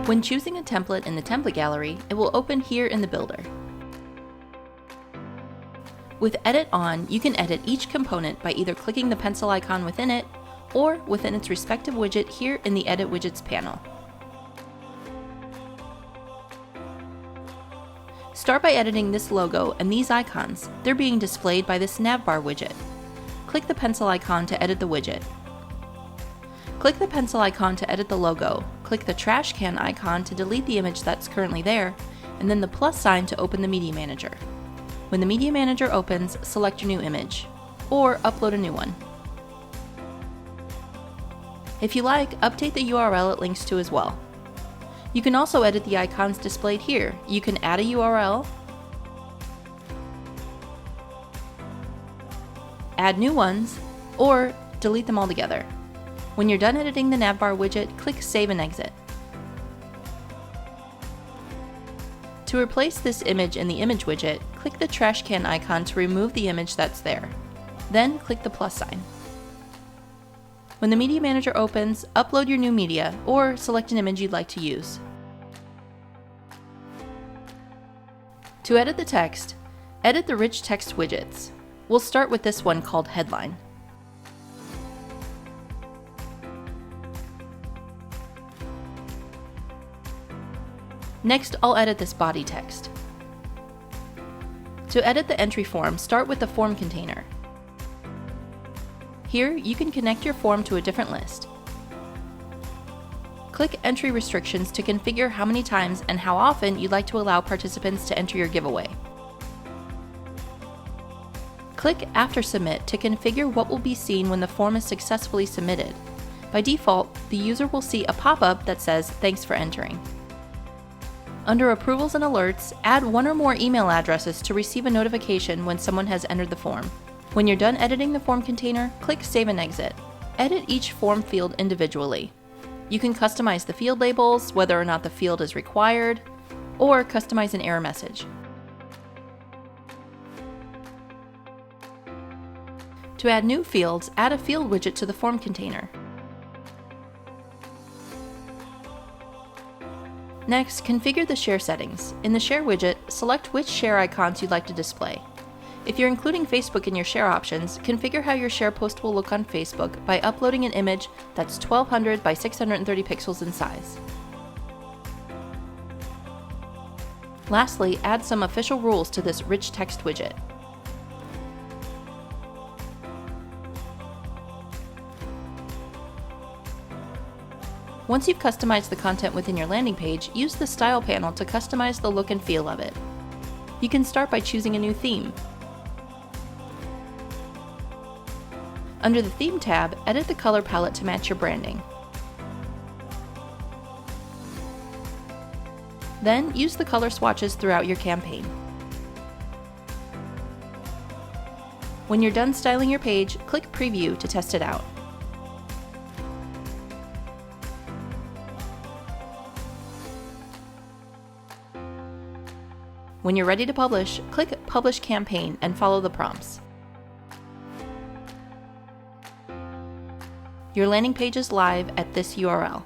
When choosing a template in the template gallery, it will open here in the builder. With Edit on, you can edit each component by either clicking the pencil icon within it or within its respective widget here in the Edit Widgets panel. Start by editing this logo and these icons. They're being displayed by this navbar widget. Click the pencil icon to edit the widget. Click the pencil icon to edit the logo. Click the trash can icon to delete the image that's currently there, and then the plus sign to open the Media Manager. When the Media Manager opens, select your new image, or upload a new one. If you like, update the URL it links to as well. You can also edit the icons displayed here. You can add a URL, add new ones, or delete them all together. When you're done editing the navbar widget, click Save and Exit. To replace this image in the image widget, click the trash can icon to remove the image that's there. Then click the plus sign. When the Media Manager opens, upload your new media or select an image you'd like to use. To edit the text, edit the rich text widgets. We'll start with this one called Headline. Next, I'll edit this body text. To edit the entry form, start with the form container. Here, you can connect your form to a different list. Click Entry Restrictions to configure how many times and how often you'd like to allow participants to enter your giveaway. Click After Submit to configure what will be seen when the form is successfully submitted. By default, the user will see a pop-up that says, "Thanks for entering." Under Approvals and Alerts, add one or more email addresses to receive a notification when someone has entered the form. When you're done editing the form container, click Save and Exit. Edit each form field individually. You can customize the field labels, whether or not the field is required, or customize an error message. To add new fields, add a field widget to the form container. Next, configure the share settings. In the Share widget, select which share icons you'd like to display. If you're including Facebook in your share options, configure how your share post will look on Facebook by uploading an image that's 1200 by 630 pixels in size. Lastly, add some official rules to this rich text widget. Once you've customized the content within your landing page, use the Style panel to customize the look and feel of it. You can start by choosing a new theme. Under the Theme tab, edit the color palette to match your branding. Then, use the color swatches throughout your campaign. When you're done styling your page, click Preview to test it out. When you're ready to publish, click Publish Campaign and follow the prompts. Your landing page is live at this URL.